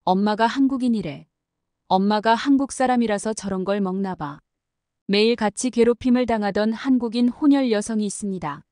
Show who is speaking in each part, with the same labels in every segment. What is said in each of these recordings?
Speaker 1: 엄마가 한국인이래. 엄마가 한국 사람이라서 저런 걸 먹나 봐. 매일 같이 괴롭힘을 당하던 한국인 혼혈 여성이 있습니다.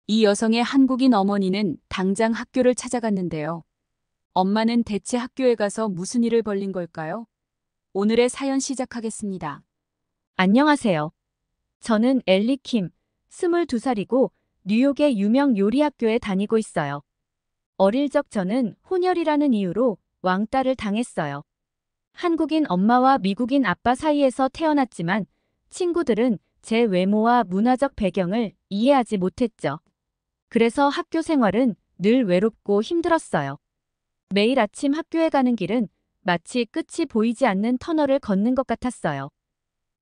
Speaker 1: 이 여성의 한국인 어머니는 당장 학교를 찾아갔는데요. 엄마는 대체 학교에 가서 무슨 일을 벌린 걸까요? 오늘의 사연 시작하겠습니다.
Speaker 2: 안녕하세요. 저는 엘리 킴, 22살이고 뉴욕의 유명 요리 학교에 다니고 있어요. 어릴 적 저는 혼혈이라는 이유로 왕따를 당했어요. 한국인 엄마와 미국인 아빠 사이에서 태어났지만 친구들은 제 외모와 문화적 배경을 이해하지 못했죠. 그래서 학교 생활은 늘 외롭고 힘들었어요. 매일 아침 학교에 가는 길은 마치 끝이 보이지 않는 터널을 걷는 것 같았어요.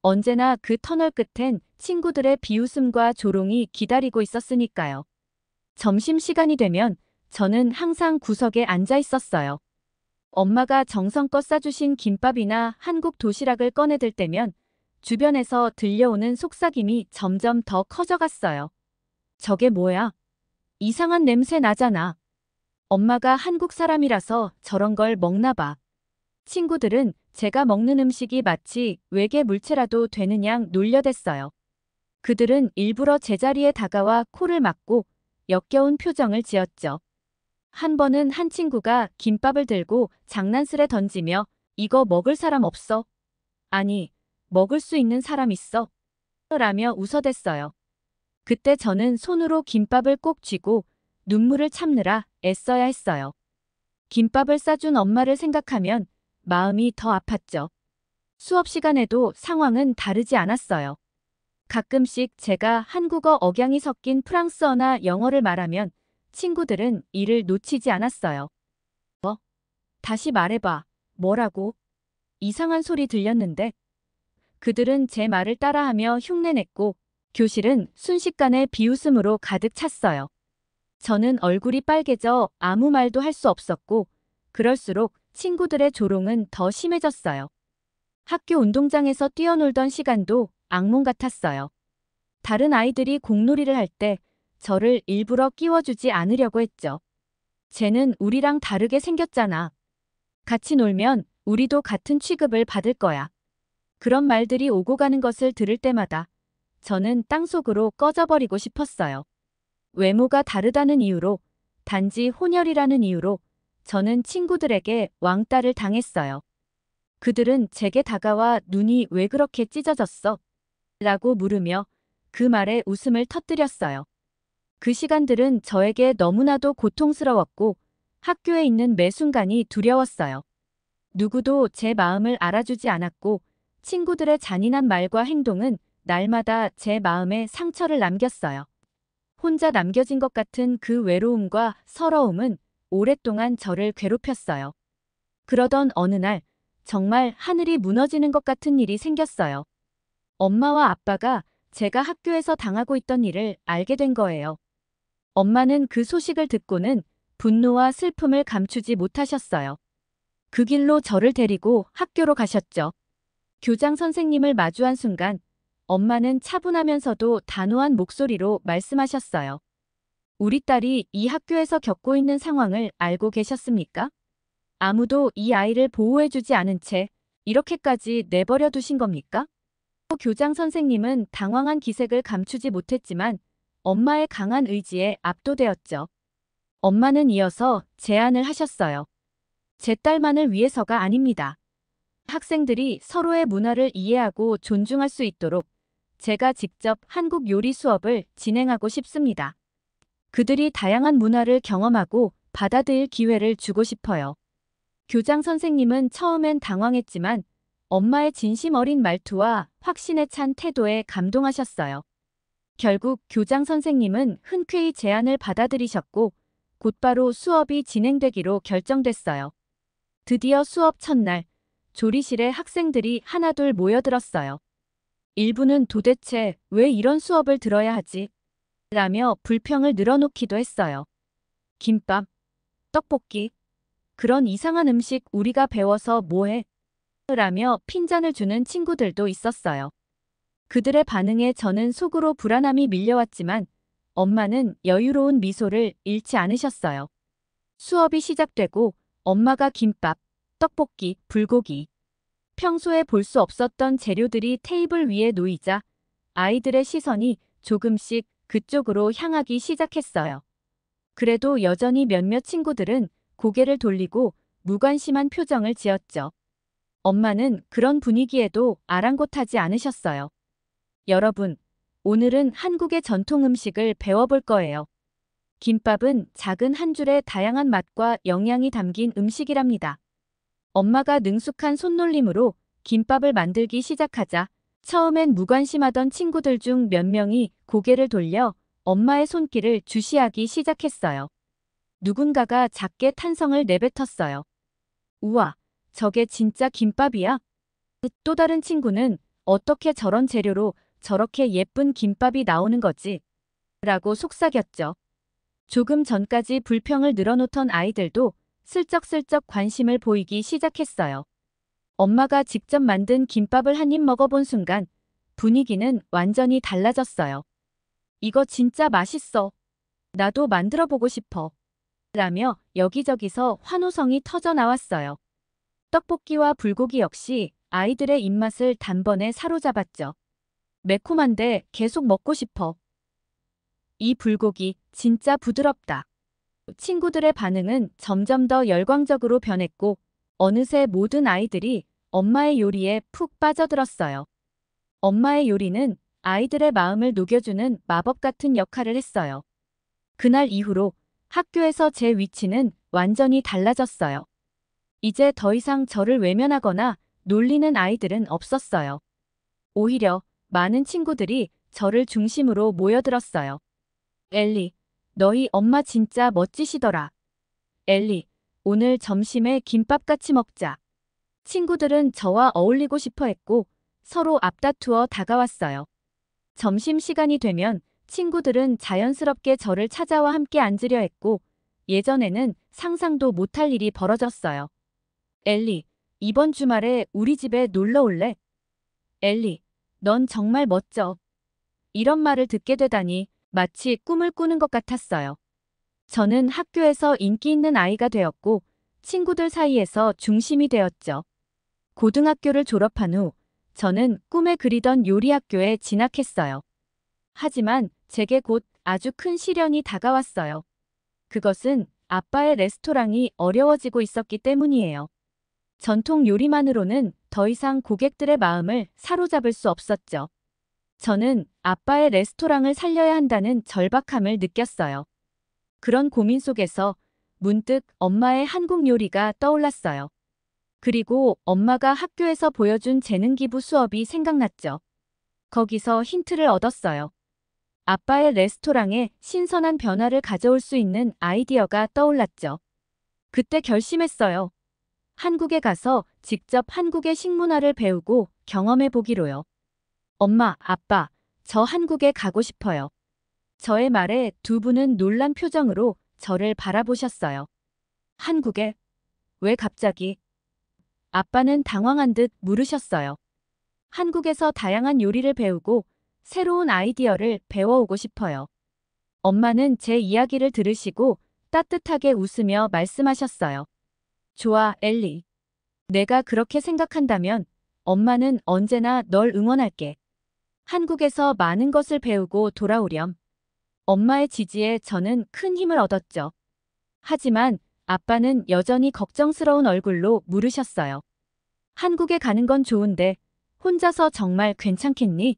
Speaker 2: 언제나 그 터널 끝엔 친구들의 비웃음과 조롱이 기다리고 있었으니까요. 점심시간이 되면 저는 항상 구석에 앉아 있었어요. 엄마가 정성껏 싸주신 김밥이나 한국 도시락을 꺼내들 때면 주변에서 들려오는 속삭임이 점점 더 커져갔어요. 저게 뭐야? 이상한 냄새 나잖아. 엄마가 한국 사람이라서 저런 걸 먹나 봐. 친구들은 제가 먹는 음식이 마치 외계 물체라도 되는 양 놀려댔어요. 그들은 일부러 제자리에 다가와 코를 막고 역겨운 표정을 지었죠. 한 번은 한 친구가 김밥을 들고 장난스레 던지며 이거 먹을 사람 없어? 아니, 먹을 수 있는 사람 있어? 라며 웃어댔어요. 그때 저는 손으로 김밥을 꼭 쥐고 눈물을 참느라 애써야 했어요. 김밥을 싸준 엄마를 생각하면 마음이 더 아팠죠. 수업 시간에도 상황은 다르지 않았어요. 가끔씩 제가 한국어 억양이 섞인 프랑스어나 영어를 말하면 친구들은 이를 놓치지 않았어요. 뭐? 다시 말해봐. 뭐라고? 이상한 소리 들렸는데? 그들은 제 말을 따라하며 흉내냈고 교실은 순식간에 비웃음으로 가득 찼어요. 저는 얼굴이 빨개져 아무 말도 할 수 없었고 그럴수록 친구들의 조롱은 더 심해졌어요. 학교 운동장에서 뛰어놀던 시간도 악몽 같았어요. 다른 아이들이 공놀이를 할 때 저를 일부러 끼워주지 않으려고 했죠. 쟤는 우리랑 다르게 생겼잖아. 같이 놀면 우리도 같은 취급을 받을 거야. 그런 말들이 오고 가는 것을 들을 때마다 저는 땅속으로 꺼져버리고 싶었어요. 외모가 다르다는 이유로, 단지 혼혈이라는 이유로 저는 친구들에게 왕따를 당했어요. 그들은 제게 다가와 눈이 왜 그렇게 찢어졌어? 라고 물으며 그 말에 웃음을 터뜨렸어요. 그 시간들은 저에게 너무나도 고통스러웠고 학교에 있는 매 순간이 두려웠어요. 누구도 제 마음을 알아주지 않았고 친구들의 잔인한 말과 행동은 날마다 제 마음에 상처를 남겼어요. 혼자 남겨진 것 같은 그 외로움과 서러움은 오랫동안 저를 괴롭혔어요. 그러던 어느 날 정말 하늘이 무너지는 것 같은 일이 생겼어요. 엄마와 아빠가 제가 학교에서 당하고 있던 일을 알게 된 거예요. 엄마는 그 소식을 듣고는 분노와 슬픔을 감추지 못하셨어요. 그 길로 저를 데리고 학교로 가셨죠. 교장 선생님을 마주한 순간 엄마는 차분하면서도 단호한 목소리로 말씀하셨어요. 우리 딸이 이 학교에서 겪고 있는 상황을 알고 계셨습니까? 아무도 이 아이를 보호해주지 않은 채 이렇게까지 내버려 두신 겁니까? 교장 선생님은 당황한 기색을 감추지 못했지만 엄마의 강한 의지에 압도되었죠. 엄마는 이어서 제안을 하셨어요. 제 딸만을 위해서가 아닙니다. 학생들이 서로의 문화를 이해하고 존중할 수 있도록 제가 직접 한국 요리 수업을 진행하고 싶습니다. 그들이 다양한 문화를 경험하고 받아들일 기회를 주고 싶어요. 교장 선생님은 처음엔 당황했지만 엄마의 진심 어린 말투와 확신에 찬 태도에 감동하셨어요. 결국 교장 선생님은 흔쾌히 제안을 받아들이셨고 곧바로 수업이 진행되기로 결정됐어요. 드디어 수업 첫날, 조리실에 학생들이 하나둘 모여들었어요. 일부는 도대체 왜 이런 수업을 들어야 하지? 라며 불평을 늘어놓기도 했어요. 김밥, 떡볶이, 그런 이상한 음식 우리가 배워서 뭐해? 라며 핀잔을 주는 친구들도 있었어요. 그들의 반응에 저는 속으로 불안함이 밀려왔지만 엄마는 여유로운 미소를 잃지 않으셨어요. 수업이 시작되고 엄마가 김밥, 떡볶이, 불고기. 평소에 볼 수 없었던 재료들이 테이블 위에 놓이자 아이들의 시선이 조금씩 그쪽으로 향하기 시작했어요. 그래도 여전히 몇몇 친구들은 고개를 돌리고 무관심한 표정을 지었죠. 엄마는 그런 분위기에도 아랑곳하지 않으셨어요. 여러분, 오늘은 한국의 전통 음식을 배워볼 거예요. 김밥은 작은 한 줄에 다양한 맛과 영양이 담긴 음식이랍니다. 엄마가 능숙한 손놀림으로 김밥을 만들기 시작하자 처음엔 무관심하던 친구들 중 몇 명이 고개를 돌려 엄마의 손길을 주시하기 시작했어요. 누군가가 작게 탄성을 내뱉었어요. 우와, 저게 진짜 김밥이야? 또 다른 친구는 어떻게 저런 재료로 저렇게 예쁜 김밥이 나오는 거지? 라고 속삭였죠. 조금 전까지 불평을 늘어놓던 아이들도 슬쩍슬쩍 관심을 보이기 시작했어요. 엄마가 직접 만든 김밥을 한 입 먹어본 순간 분위기는 완전히 달라졌어요. 이거 진짜 맛있어. 나도 만들어 보고 싶어. 라며 여기저기서 환호성이 터져 나왔어요. 떡볶이와 불고기 역시 아이들의 입맛을 단번에 사로잡았죠. 매콤한데 계속 먹고 싶어. 이 불고기 진짜 부드럽다. 친구들의 반응은 점점 더 열광적으로 변했고 어느새 모든 아이들이 엄마의 요리에 푹 빠져들었어요. 엄마의 요리는 아이들의 마음을 녹여주는 마법 같은 역할을 했어요. 그날 이후로 학교에서 제 위치는 완전히 달라졌어요. 이제 더 이상 저를 외면하거나 놀리는 아이들은 없었어요. 오히려 많은 친구들이 저를 중심으로 모여들었어요. 엘리, 너희 엄마 진짜 멋지시더라. 엘리, 오늘 점심에 김밥 같이 먹자. 친구들은 저와 어울리고 싶어 했고 서로 앞다투어 다가왔어요. 점심시간이 되면 친구들은 자연스럽게 저를 찾아와 함께 앉으려 했고 예전에는 상상도 못할 일이 벌어졌어요. 엘리, 이번 주말에 우리 집에 놀러 올래? 엘리, 넌 정말 멋져. 이런 말을 듣게 되다니 마치 꿈을 꾸는 것 같았어요. 저는 학교에서 인기 있는 아이가 되었고 친구들 사이에서 중심이 되었죠. 고등학교를 졸업한 후 저는 꿈에 그리던 요리 학교에 진학했어요. 하지만 제게 곧 아주 큰 시련이 다가왔어요. 그것은 아빠의 레스토랑이 어려워지고 있었기 때문이에요. 전통 요리만으로는 더 이상 고객들의 마음을 사로잡을 수 없었죠. 저는 아빠의 레스토랑을 살려야 한다는 절박함을 느꼈어요. 그런 고민 속에서 문득 엄마의 한국 요리가 떠올랐어요. 그리고 엄마가 학교에서 보여준 재능기부 수업이 생각났죠. 거기서 힌트를 얻었어요. 아빠의 레스토랑에 신선한 변화를 가져올 수 있는 아이디어가 떠올랐죠. 그때 결심했어요. 한국에 가서 직접 한국의 식문화를 배우고 경험해 보기로요. 엄마, 아빠, 저 한국에 가고 싶어요. 저의 말에 두 분은 놀란 표정으로 저를 바라보셨어요. 한국에? 왜 갑자기? 아빠는 당황한 듯 물으셨어요. 한국에서 다양한 요리를 배우고 새로운 아이디어를 배워오고 싶어요. 엄마는 제 이야기를 들으시고 따뜻하게 웃으며 말씀하셨어요. 좋아, 엘리. 내가 그렇게 생각한다면 엄마는 언제나 널 응원할게. 한국에서 많은 것을 배우고 돌아오렴. 엄마의 지지에 저는 큰 힘을 얻었죠. 하지만 아빠는 여전히 걱정스러운 얼굴로 물으셨어요. 한국에 가는 건 좋은데 혼자서 정말 괜찮겠니?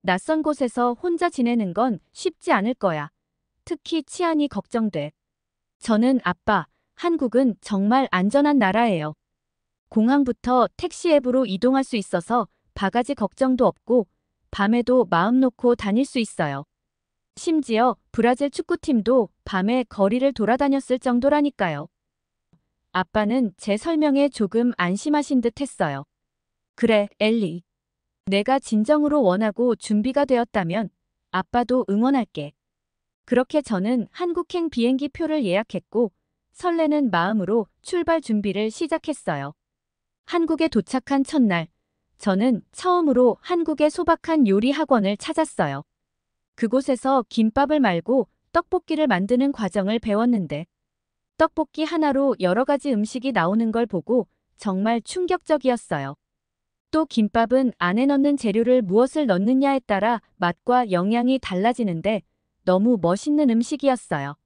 Speaker 2: 낯선 곳에서 혼자 지내는 건 쉽지 않을 거야. 특히 치안이 걱정돼. 저는 아빠, 한국은 정말 안전한 나라예요. 공항부터 택시 앱으로 이동할 수 있어서 바가지 걱정도 없고 밤에도 마음 놓고 다닐 수 있어요. 심지어 브라질 축구팀도 밤에 거리를 돌아다녔을 정도라니까요. 아빠는 제 설명에 조금 안심하신 듯 했어요. 그래, 엘리. 내가 진정으로 원하고 준비가 되었다면 아빠도 응원할게. 그렇게 저는 한국행 비행기 표를 예약했고 설레는 마음으로 출발 준비를 시작했어요. 한국에 도착한 첫날, 저는 처음으로 한국의 소박한 요리 학원을 찾았어요. 그곳에서 김밥을 말고 떡볶이를 만드는 과정을 배웠는데 떡볶이 하나로 여러 가지 음식이 나오는 걸 보고 정말 충격적이었어요. 또 김밥은 안에 넣는 재료를 무엇을 넣느냐에 따라 맛과 영양이 달라지는데 너무 멋있는 음식이었어요.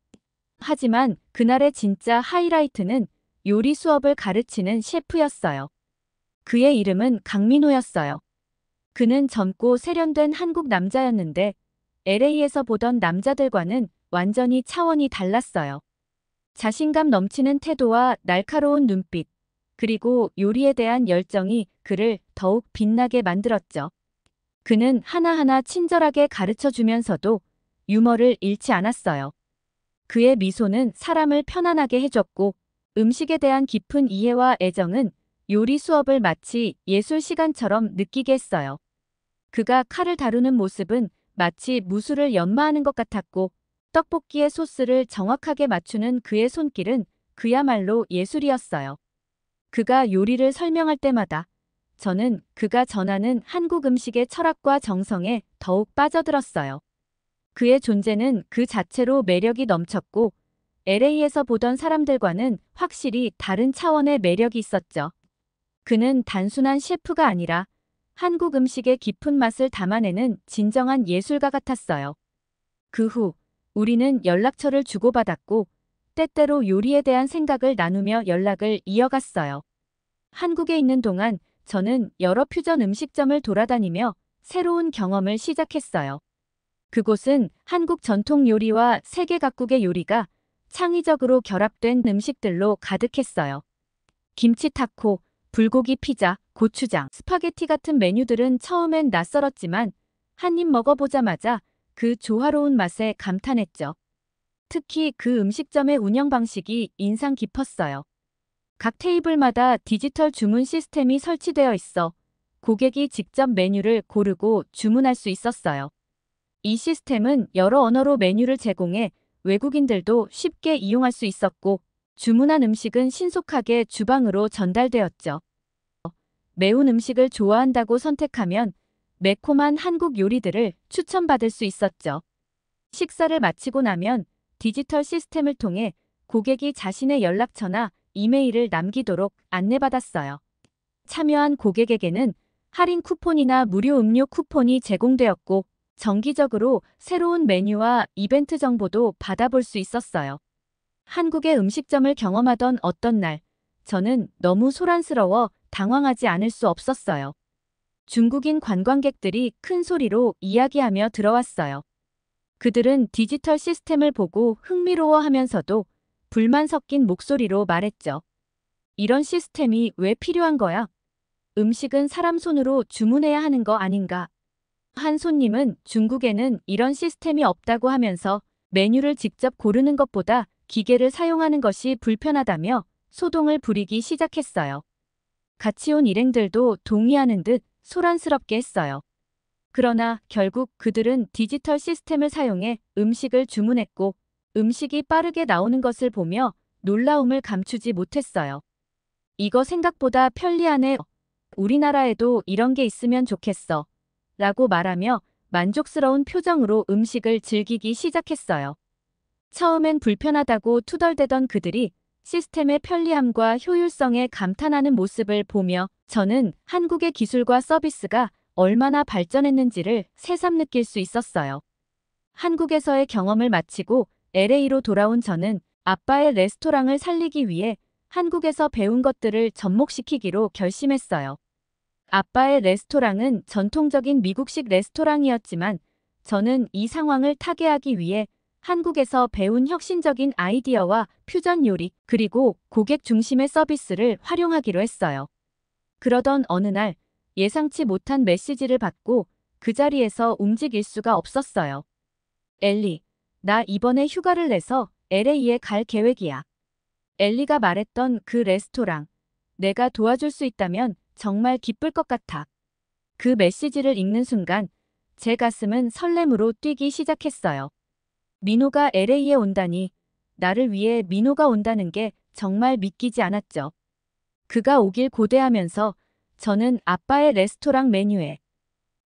Speaker 2: 하지만 그날의 진짜 하이라이트는 요리 수업을 가르치는 셰프였어요. 그의 이름은 강민호였어요. 그는 젊고 세련된 한국 남자였는데 LA에서 보던 남자들과는 완전히 차원이 달랐어요. 자신감 넘치는 태도와 날카로운 눈빛, 그리고 요리에 대한 열정이 그를 더욱 빛나게 만들었죠. 그는 하나하나 친절하게 가르쳐 주면서도 유머를 잃지 않았어요. 그의 미소는 사람을 편안하게 해줬고 음식에 대한 깊은 이해와 애정은 요리 수업을 마치 예술 시간처럼 느끼게 했어요. 그가 칼을 다루는 모습은 마치 무술을 연마하는 것 같았고 떡볶이의 소스를 정확하게 맞추는 그의 손길은 그야말로 예술이었어요. 그가 요리를 설명할 때마다 저는 그가 전하는 한국 음식의 철학과 정성에 더욱 빠져들었어요. 그의 존재는 그 자체로 매력이 넘쳤고 LA에서 보던 사람들과는 확실히 다른 차원의 매력이 있었죠. 그는 단순한 셰프가 아니라 한국 음식의 깊은 맛을 담아내는 진정한 예술가 같았어요. 그 후 우리는 연락처를 주고받았고 때때로 요리에 대한 생각을 나누며 연락을 이어갔어요. 한국에 있는 동안 저는 여러 퓨전 음식점을 돌아다니며 새로운 경험을 시작했어요. 그곳은 한국 전통 요리와 세계 각국의 요리가 창의적으로 결합된 음식들로 가득했어요. 김치 타코, 불고기 피자, 고추장, 스파게티 같은 메뉴들은 처음엔 낯설었지만 한 입 먹어보자마자 그 조화로운 맛에 감탄했죠. 특히 그 음식점의 운영 방식이 인상 깊었어요. 각 테이블마다 디지털 주문 시스템이 설치되어 있어 고객이 직접 메뉴를 고르고 주문할 수 있었어요. 이 시스템은 여러 언어로 메뉴를 제공해 외국인들도 쉽게 이용할 수 있었고 주문한 음식은 신속하게 주방으로 전달되었죠. 매운 음식을 좋아한다고 선택하면 매콤한 한국 요리들을 추천받을 수 있었죠. 식사를 마치고 나면 디지털 시스템을 통해 고객이 자신의 연락처나 이메일을 남기도록 안내받았어요. 참여한 고객에게는 할인 쿠폰이나 무료 음료 쿠폰이 제공되었고 정기적으로 새로운 메뉴와 이벤트 정보도 받아볼 수 있었어요. 한국의 음식점을 경험하던 어떤 날, 저는 너무 소란스러워 당황하지 않을 수 없었어요. 중국인 관광객들이 큰 소리로 이야기하며 들어왔어요. 그들은 디지털 시스템을 보고 흥미로워하면서도 불만 섞인 목소리로 말했죠. 이런 시스템이 왜 필요한 거야? 음식은 사람 손으로 주문해야 하는 거 아닌가? 한 손님은 중국에는 이런 시스템이 없다고 하면서 메뉴를 직접 고르는 것보다 기계를 사용하는 것이 불편하다며 소동을 부리기 시작했어요. 같이 온 일행들도 동의하는 듯 소란스럽게 했어요. 그러나 결국 그들은 디지털 시스템을 사용해 음식을 주문했고 음식이 빠르게 나오는 것을 보며 놀라움을 감추지 못했어요. 이거 생각보다 편리하네. 우리나라에도 이런 게 있으면 좋겠어. 라고 말하며 만족스러운 표정으로 음식을 즐기기 시작했어요. 처음엔 불편하다고 투덜대던 그들이 시스템의 편리함과 효율성에 감탄하는 모습을 보며 저는 한국의 기술과 서비스가 얼마나 발전했는지를 새삼 느낄 수 있었어요. 한국에서의 경험을 마치고 LA로 돌아온 저는 아빠의 레스토랑을 살리기 위해 한국에서 배운 것들을 접목시키기로 결심했어요. 아빠의 레스토랑은 전통적인 미국식 레스토랑이었지만 저는 이 상황을 타개하기 위해 한국에서 배운 혁신적인 아이디어와 퓨전 요리, 그리고 고객 중심의 서비스를 활용하기로 했어요. 그러던 어느 날 예상치 못한 메시지를 받고 그 자리에서 움직일 수가 없었어요. 엘리, 나 이번에 휴가를 내서 LA에 갈 계획이야. 엘리가 말했던 그 레스토랑, 내가 도와줄 수 있다면 정말 기쁠 것 같아. 그 메시지를 읽는 순간 제 가슴은 설렘으로 뛰기 시작했어요. 민호가 LA에 온다니, 나를 위해 민호가 온다는 게 정말 믿기지 않았죠. 그가 오길 고대하면서 저는 아빠의 레스토랑 메뉴에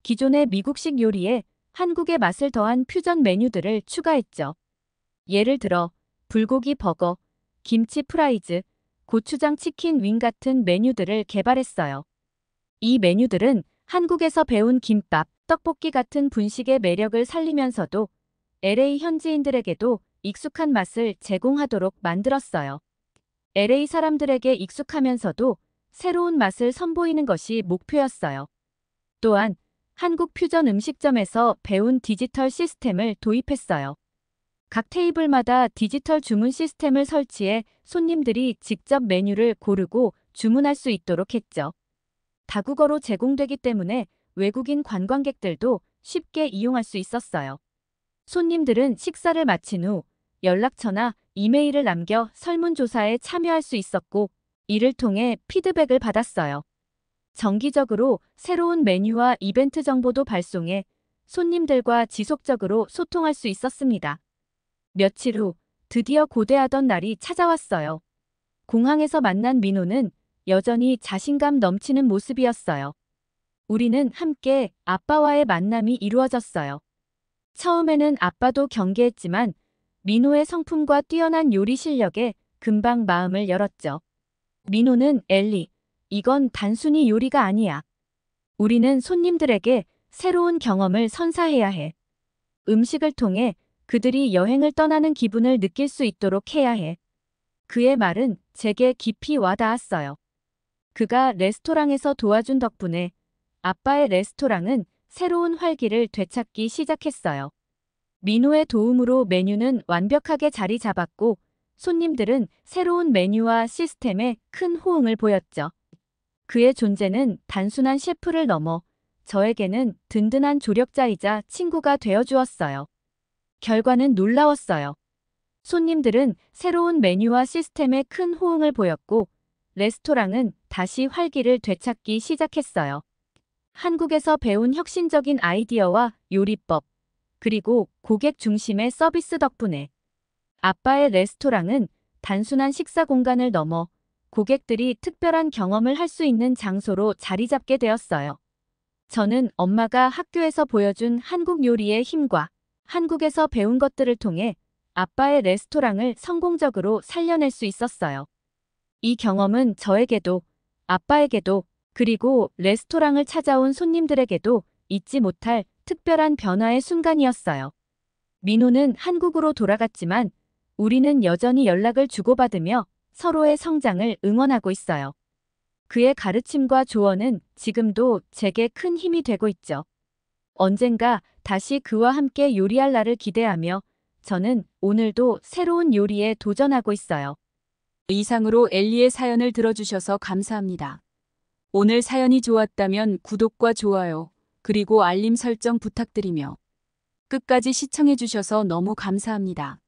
Speaker 2: 기존의 미국식 요리에 한국의 맛을 더한 퓨전 메뉴들을 추가했죠. 예를 들어 불고기 버거, 김치 프라이즈, 고추장 치킨 윙 같은 메뉴들을 개발했어요. 이 메뉴들은 한국에서 배운 김밥, 떡볶이 같은 분식의 매력을 살리면서도 LA 현지인들에게도 익숙한 맛을 제공하도록 만들었어요. LA 사람들에게 익숙하면서도 새로운 맛을 선보이는 것이 목표였어요. 또한 한국 퓨전 음식점에서 배운 디지털 시스템을 도입했어요. 각 테이블마다 디지털 주문 시스템을 설치해 손님들이 직접 메뉴를 고르고 주문할 수 있도록 했죠. 다국어로 제공되기 때문에 외국인 관광객들도 쉽게 이용할 수 있었어요. 손님들은 식사를 마친 후 연락처나 이메일을 남겨 설문조사에 참여할 수 있었고, 이를 통해 피드백을 받았어요. 정기적으로 새로운 메뉴와 이벤트 정보도 발송해 손님들과 지속적으로 소통할 수 있었습니다. 며칠 후 드디어 고대하던 날이 찾아왔어요. 공항에서 만난 민호는 여전히 자신감 넘치는 모습이었어요. 우리는 함께 아빠와의 만남이 이루어졌어요. 처음에는 아빠도 경계했지만 민호의 성품과 뛰어난 요리 실력에 금방 마음을 열었죠. 민호는 엘리, 이건 단순히 요리가 아니야. 우리는 손님들에게 새로운 경험을 선사해야 해. 음식을 통해 그들이 여행을 떠나는 기분을 느낄 수 있도록 해야 해. 그의 말은 제게 깊이 와닿았어요. 그가 레스토랑에서 도와준 덕분에 아빠의 레스토랑은 새로운 활기를 되찾기 시작했어요. 민호의 도움으로 메뉴는 완벽하게 자리 잡았고, 손님들은 새로운 메뉴와 시스템에 큰 호응을 보였죠. 그의 존재는 단순한 셰프를 넘어 저에게는 든든한 조력자이자 친구가 되어주었어요. 결과는 놀라웠어요. 손님들은 새로운 메뉴와 시스템에 큰 호응을 보였고, 레스토랑은 다시 활기를 되찾기 시작했어요. 한국에서 배운 혁신적인 아이디어와 요리법, 그리고 고객 중심의 서비스 덕분에 아빠의 레스토랑은 단순한 식사 공간을 넘어 고객들이 특별한 경험을 할 수 있는 장소로 자리 잡게 되었어요. 저는 엄마가 학교에서 보여준 한국 요리의 힘과 한국에서 배운 것들을 통해 아빠의 레스토랑을 성공적으로 살려낼 수 있었어요. 이 경험은 저에게도, 아빠에게도, 그리고 레스토랑을 찾아온 손님들에게도 잊지 못할 특별한 변화의 순간이었어요. 민호는 한국으로 돌아갔지만 우리는 여전히 연락을 주고받으며 서로의 성장을 응원하고 있어요. 그의 가르침과 조언은 지금도 제게 큰 힘이 되고 있죠. 언젠가 다시 그와 함께 요리할 날을 기대하며 저는 오늘도 새로운 요리에 도전하고 있어요.
Speaker 1: 이상으로 엘리의 사연을 들어주셔서 감사합니다. 오늘 사연이 좋았다면 구독과 좋아요, 그리고 알림 설정 부탁드리며 끝까지 시청해주셔서 너무 감사합니다.